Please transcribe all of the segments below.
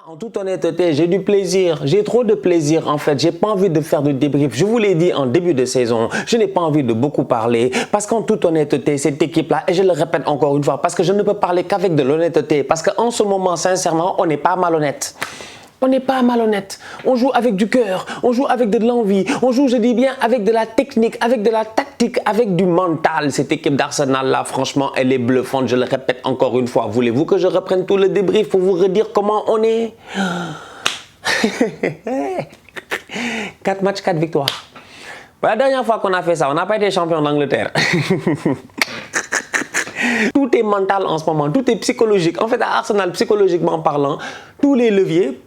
En toute honnêteté, j'ai du plaisir, j'ai trop de plaisir en fait, j'ai pas envie de faire de débrief. Je vous l'ai dit en début de saison, je n'ai pas envie de beaucoup parler parce qu'en toute honnêteté, cette équipe-là, et je le répète encore une fois, parce que je ne peux parler qu'avec de l'honnêteté, parce qu'en ce moment, sincèrement, on n'est pas malhonnête. On n'est pas malhonnête. On joue avec du cœur, on joue avec de l'envie, on joue, je dis bien, avec de la technique, avec de la tactique, avec du mental. Cette équipe d'Arsenal-là, franchement, elle est bluffante. Je le répète encore une fois. Voulez-vous que je reprenne tout le débrief pour vous redire comment on est? 4 matchs, 4 victoires. La dernière fois qu'on a fait ça, on n'a pas été champion d'Angleterre. Tout est mental en ce moment, tout est psychologique. En fait, à Arsenal, psychologiquement parlant, tous les leviers,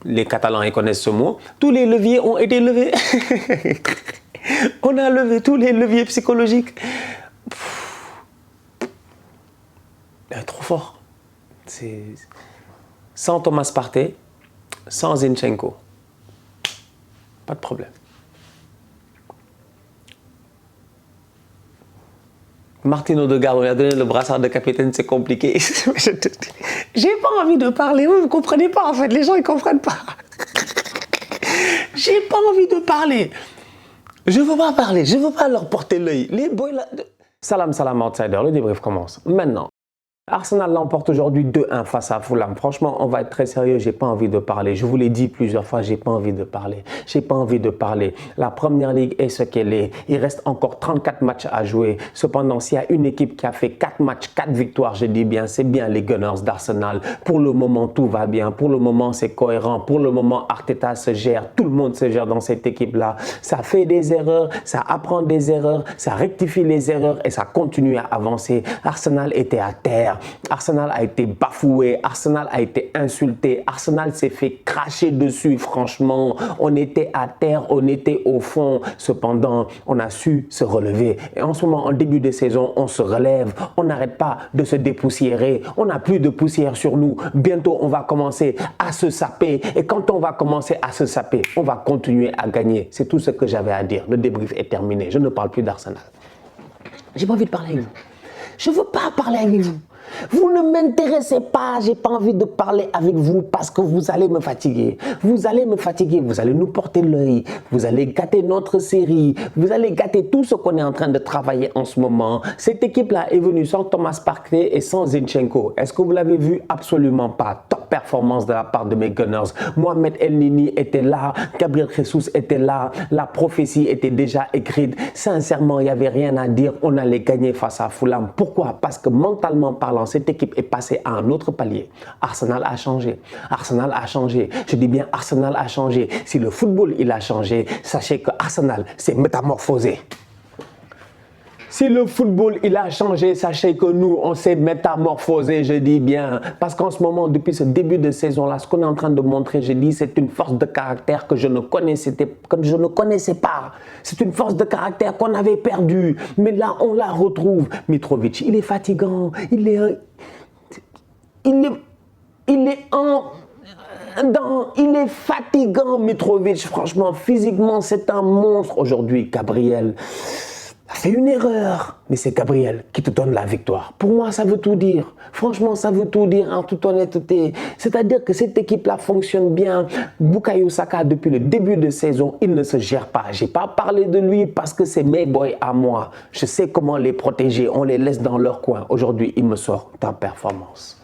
les Catalans ils connaissent ce mot, tous les leviers ont été levés. On a levé tous les leviers psychologiques. Trop fort. Sans Thomas Partey, sans Zinchenko, pas de problème. Martin Odegaard, on lui a donné le brassard de capitaine, c'est compliqué. J'ai pas envie de parler, vous ne comprenez pas en fait, les gens ils comprennent pas. J'ai pas envie de parler. Je veux pas parler, je veux pas leur porter l'œil. Les boys là... Salam, salam outsider, le débrief commence maintenant. Arsenal l'emporte aujourd'hui 2-1 face à Fulham. Franchement, on va être très sérieux, j'ai pas envie de parler. Je vous l'ai dit plusieurs fois, j'ai pas envie de parler. J'ai pas envie de parler. La première ligue est ce qu'elle est. Il reste encore 34 matchs à jouer. Cependant, s'il y a une équipe qui a fait 4 matchs, 4 victoires, je dis bien, c'est bien les Gunners d'Arsenal. Pour le moment, tout va bien. Pour le moment, c'est cohérent. Pour le moment, Arteta se gère. Tout le monde se gère dans cette équipe-là. Ça fait des erreurs, ça apprend des erreurs, ça rectifie les erreurs et ça continue à avancer. Arsenal était à terre. Arsenal a été bafoué, Arsenal a été insulté, Arsenal s'est fait cracher dessus, franchement. On était à terre, on était au fond. Cependant, on a su se relever. Et en ce moment, en début de saison, on se relève. On n'arrête pas de se dépoussiérer. On n'a plus de poussière sur nous. Bientôt, on va commencer à se saper. Et quand on va commencer à se saper, on va continuer à gagner. C'est tout ce que j'avais à dire. Le débrief est terminé. Je ne parle plus d'Arsenal. J'ai pas envie de parler avec vous. Je ne veux pas parler avec vous. Vous ne m'intéressez pas, j'ai pas envie de parler avec vous parce que vous allez me fatiguer. Vous allez me fatiguer, vous allez nous porter l'œil, vous allez gâter notre série, vous allez gâter tout ce qu'on est en train de travailler en ce moment. Cette équipe-là est venue sans Thomas Partey et sans Zinchenko. Est-ce que vous l'avez vu? Absolument pas. Top performance de la part de mes Gunners. Mohamed El-Nini était là, Gabriel Jesus était là, la prophétie était déjà écrite. Sincèrement, il n'y avait rien à dire, on allait gagner face à Fulham. Pourquoi? Parce que mentalement parlant, cette équipe est passée à un autre palier. Arsenal a changé. Arsenal a changé. Je dis bien Arsenal a changé. Si le football il a changé, sachez que Arsenal s'est métamorphosé. Si le football il a changé, sachez que nous on s'est métamorphosé, je dis bien. Parce qu'en ce moment, depuis ce début de saison-là, ce qu'on est en train de montrer, je dis, c'est une force de caractère que je ne connaissais pas. C'est une force de caractère qu'on avait perdue. Mais là, on la retrouve. Mitrovic, il est fatigant. Il est fatigant, Mitrovic. Franchement, physiquement, c'est un monstre aujourd'hui, Gabriel. A fait une erreur, mais c'est Gabriel qui te donne la victoire. Pour moi, ça veut tout dire. Franchement, ça veut tout dire en toute honnêteté. C'est-à-dire que cette équipe-là fonctionne bien. Bukayo Saka, depuis le début de saison, il ne se gère pas. Je n'ai pas parlé de lui parce que c'est mes boys à moi. Je sais comment les protéger. On les laisse dans leur coin. Aujourd'hui, il me sort ta performance.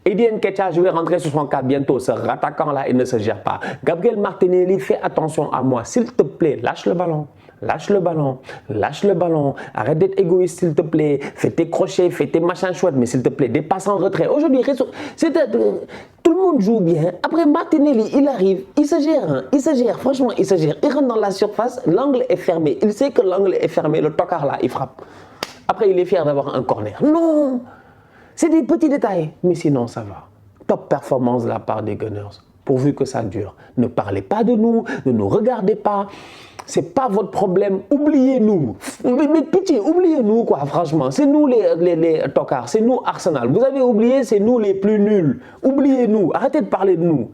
Eddie Nketiah, je vais rentrer sur son cas bientôt. Ce rattaquant-là, il ne se gère pas. Gabriel Martinelli, fais attention à moi. S'il te plaît, lâche le ballon. Lâche le ballon, lâche le ballon, arrête d'être égoïste s'il te plaît, fais tes crochets, fais tes machins chouettes, mais s'il te plaît, dépasse en retrait. Aujourd'hui, tout le monde joue bien. Après, Martinelli, il arrive, il se gère, franchement, il se gère. Il rentre dans la surface, l'angle est fermé. Il sait que l'angle est fermé, le tocard là, il frappe. Après, il est fier d'avoir un corner. Non, c'est des petits détails, mais sinon, ça va. Top performance de la part des Gunners, pourvu que ça dure. Ne parlez pas de nous, ne nous regardez pas. C'est pas votre problème, oubliez-nous. Mais pitié, oubliez-nous quoi, franchement. C'est nous les tocards, c'est nous Arsenal. Vous avez oublié, c'est nous les plus nuls. Oubliez-nous, arrêtez de parler de nous.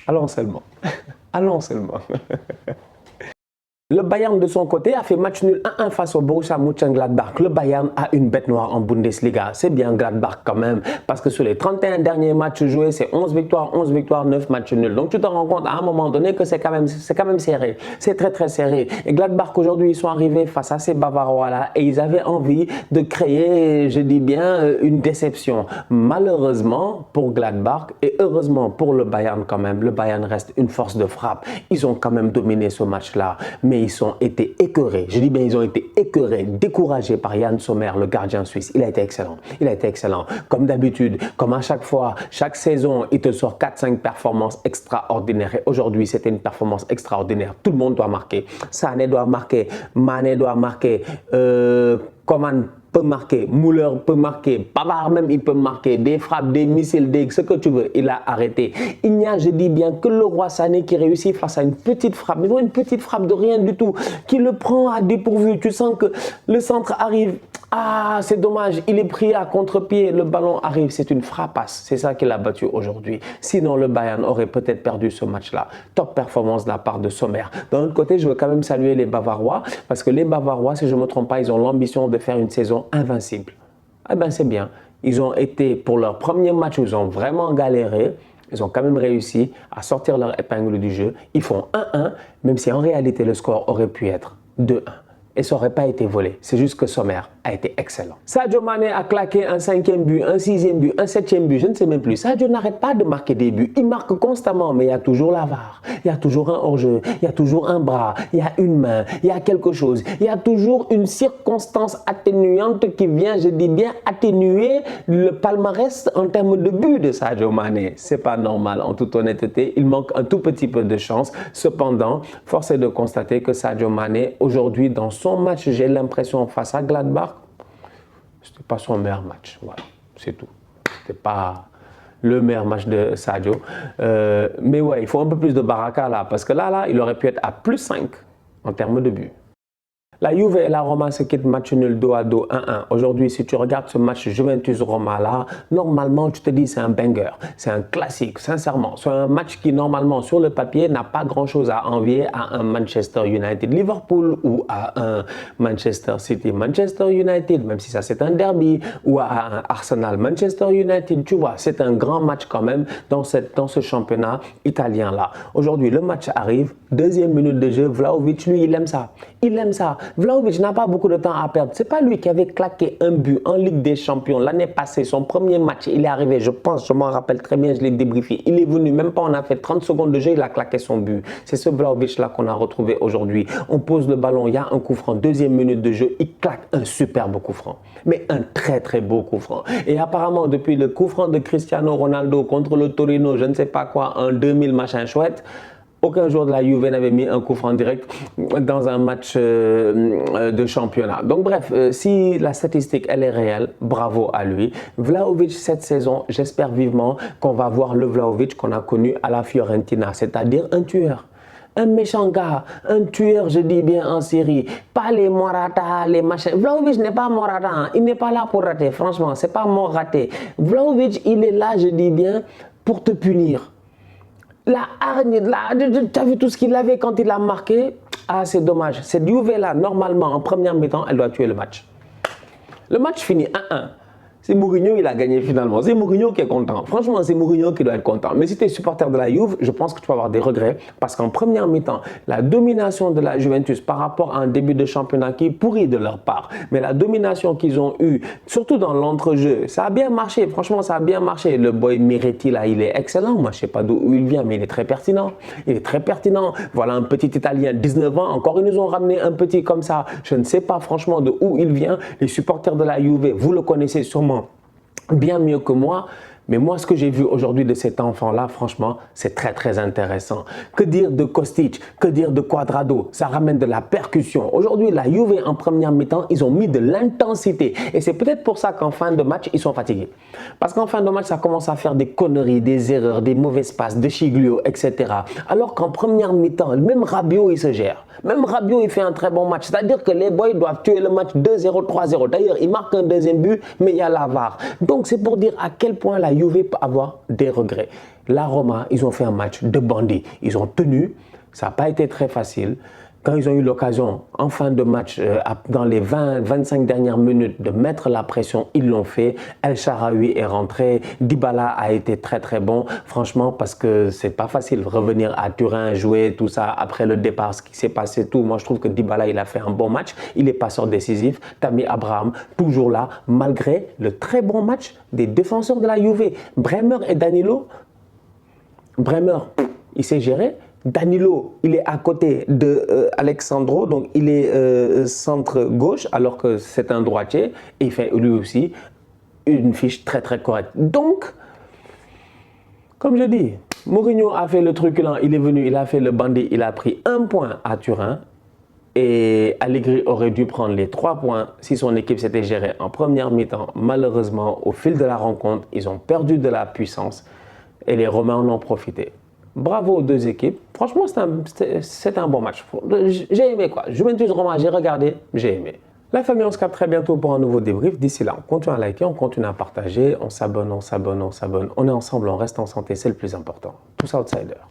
Allons seulement. Allons seulement. Le Bayern, de son côté, a fait match nul 1-1 face au Borussia Mönchengladbach. Le Bayern a une bête noire en Bundesliga. C'est bien Gladbach quand même, parce que sur les 31 derniers matchs joués, c'est 11 victoires, 9 matchs nuls. Donc tu te rends compte à un moment donné que c'est quand même serré. C'est très très serré. Et Gladbach, aujourd'hui, ils sont arrivés face à ces Bavarois-là et ils avaient envie de créer, je dis bien, une déception. Malheureusement pour Gladbach et heureusement pour le Bayern quand même, le Bayern reste une force de frappe. Ils ont quand même dominé ce match-là. Mais ils ont été écœurés, je dis bien ils ont été écœurés, découragés par Yann Sommer, le gardien suisse. Il a été excellent, il a été excellent. Comme d'habitude, comme à chaque fois, chaque saison, il te sort 4-5 performances extraordinaires. Et aujourd'hui, c'était une performance extraordinaire. Tout le monde doit marquer. Sané doit marquer, Mané doit marquer, Coman peut marquer, Müller peut marquer, Pavard même il peut marquer, des frappes, des missiles, ce que tu veux, il a arrêté. Il n'y a, je dis bien, que le roi Sané qui réussit face à une petite frappe, mais une petite frappe de rien du tout, qui le prend à dépourvu. Tu sens que le centre arrive, ah c'est dommage, il est pris à contre-pied, le ballon arrive, c'est une frappasse, c'est ça qu'il a battu aujourd'hui. Sinon le Bayern aurait peut-être perdu ce match-là. Top performance de la part de Sommer. D'un autre côté, je veux quand même saluer les Bavarois, parce que les Bavarois, si je ne me trompe pas, ils ont l'ambition de faire une saison invincible. Eh bien c'est bien, ils ont été, pour leur premier match, ils ont vraiment galéré. Ils ont quand même réussi à sortir leur épingle du jeu. Ils font 1-1, même si en réalité le score aurait pu être 2-1. Et ça n'aurait pas été volé. C'est juste que Sommer a été excellent. Sadio Mané a claqué un 5e but, un 6e but, un 7e but, je ne sais même plus. Sadio n'arrête pas de marquer des buts. Il marque constamment, mais il y a toujours la VAR. Il y a toujours un hors-jeu, il y a toujours un bras, il y a une main, il y a quelque chose. Il y a toujours une circonstance atténuante qui vient, je dis bien, atténuer le palmarès en termes de buts de Sadio Mané. C'est pas normal, en toute honnêteté. Il manque un tout petit peu de chance. Cependant, force est de constater que Sadio Mané, aujourd'hui, dans son match, j'ai l'impression, face à Gladbach, c'était pas son meilleur match. Voilà, c'est tout. C'était pas le meilleur match de Sadio. Mais ouais, il faut un peu plus de baraka là, parce que là, il aurait pu être à plus 5 en termes de buts. La Juve et la Roma se quittent match nul 2-2, 1-1. Aujourd'hui, si tu regardes ce match Juventus-Roma là, normalement, tu te dis c'est un banger, c'est un classique, sincèrement. C'est un match qui, normalement, sur le papier, n'a pas grand-chose à envier à un Manchester United-Liverpool ou à un Manchester City-Manchester United, même si ça c'est un derby, ou à un Arsenal-Manchester United. Tu vois, c'est un grand match quand même dans ce championnat italien là. Aujourd'hui, le match arrive, deuxième minute de jeu, Vlahovic, lui, il aime ça. Il aime ça. Vlahovic n'a pas beaucoup de temps à perdre. C'est pas lui qui avait claqué un but en Ligue des Champions l'année passée. Son premier match, il est arrivé, je pense, je m'en rappelle très bien, je l'ai débriefé. Il est venu, même pas on a fait 30 secondes de jeu, il a claqué son but. C'est ce Vlahovic-là qu'on a retrouvé aujourd'hui. On pose le ballon, il y a un coup franc, deuxième minute de jeu, il claque un superbe coup franc. Mais un très très beau coup franc. Et apparemment, depuis le coup franc de Cristiano Ronaldo contre le Torino, je ne sais pas quoi, en 2000 machin chouette, aucun joueur de la Juve n'avait mis un coup franc direct dans un match de championnat. Donc bref, si la statistique elle est réelle, bravo à lui. Vlahovic cette saison, j'espère vivement qu'on va voir le Vlahovic qu'on a connu à la Fiorentina, c'est-à-dire un tueur. Un méchant gars, un tueur, je dis bien en série, pas les Morata, les machins. Vlahovic n'est pas Morata, hein. Il n'est pas là pour rater, franchement, c'est pas mort raté. Vlahovic, il est là, je dis bien, pour te punir. La hargne, tu as vu tout ce qu'il avait quand il a marqué? Ah, c'est dommage. Cette Juve-là, normalement, en première mi-temps, elle doit tuer le match. Le match finit 1-1. C'est Mourinho, il a gagné finalement. C'est Mourinho qui est content. Franchement, c'est Mourinho qui doit être content. Mais si tu es supporter de la Juve, je pense que tu vas avoir des regrets. Parce qu'en première mi-temps, la domination de la Juventus par rapport à un début de championnat qui est pourri de leur part. Mais la domination qu'ils ont eue, surtout dans l'entrejeu, ça a bien marché. Franchement, ça a bien marché. Le boy Miretti, là, il est excellent. Moi, je ne sais pas d'où il vient, mais il est très pertinent. Il est très pertinent. Voilà un petit Italien, 19 ans. Encore, ils nous ont ramené un petit comme ça. Je ne sais pas franchement de où il vient. Les supporters de la Juve, vous le connaissez sûrement bien mieux que moi, mais moi ce que j'ai vu aujourd'hui de cet enfant-là, franchement, c'est très très intéressant. Que dire de Kostic, que dire de Cuadrado, ça ramène de la percussion. Aujourd'hui, la Juve en première mi-temps, ils ont mis de l'intensité et c'est peut-être pour ça qu'en fin de match, ils sont fatigués. Parce qu'en fin de match, ça commence à faire des conneries, des erreurs, des mauvaises passes, de Chiglio, etc. Alors qu'en première mi-temps, même Rabiot, il se gère. Même Rabiot, il fait un très bon match. C'est-à-dire que les boys doivent tuer le match 2-0, 3-0. D'ailleurs, il marque un deuxième but, mais il y a la VAR. Donc, c'est pour dire à quel point la Juve peut avoir des regrets. La Roma, ils ont fait un match de bandits. Ils ont tenu. Ça n'a pas été très facile. quand ils ont eu l'occasion, en fin de match, dans les 20-25 dernières minutes, de mettre la pression, ils l'ont fait. El Shaarawy est rentré. Dybala a été très très bon, franchement, parce que c'est pas facile. Revenir à Turin, jouer, tout ça, après le départ, ce qui s'est passé, tout. Moi, je trouve que Dybala, il a fait un bon match. Il est passeur décisif. Tammy Abraham, toujours là, malgré le très bon match des défenseurs de la Juve. Bremer et Danilo. Bremer, il s'est géré. Danilo, il est à côté de Alexandro, donc il est centre gauche alors que c'est un droitier et il fait lui aussi une fiche très très correcte. Donc, comme je dis, Mourinho a fait le truculent, il est venu, il a fait le bandit, il a pris 1 point à Turin et Allegri aurait dû prendre les 3 points si son équipe s'était gérée en première mi-temps. Malheureusement, au fil de la rencontre, ils ont perdu de la puissance et les Romains en ont profité. Bravo aux deux équipes. Franchement, c'est un bon match. J'ai aimé quoi. Juventus Roma, j'ai regardé, j'ai aimé. La famille, on se capte très bientôt pour un nouveau débrief. D'ici là, on continue à liker, on continue à partager, on s'abonne, on s'abonne, on s'abonne. On est ensemble, on reste en santé, c'est le plus important. Tous outsiders.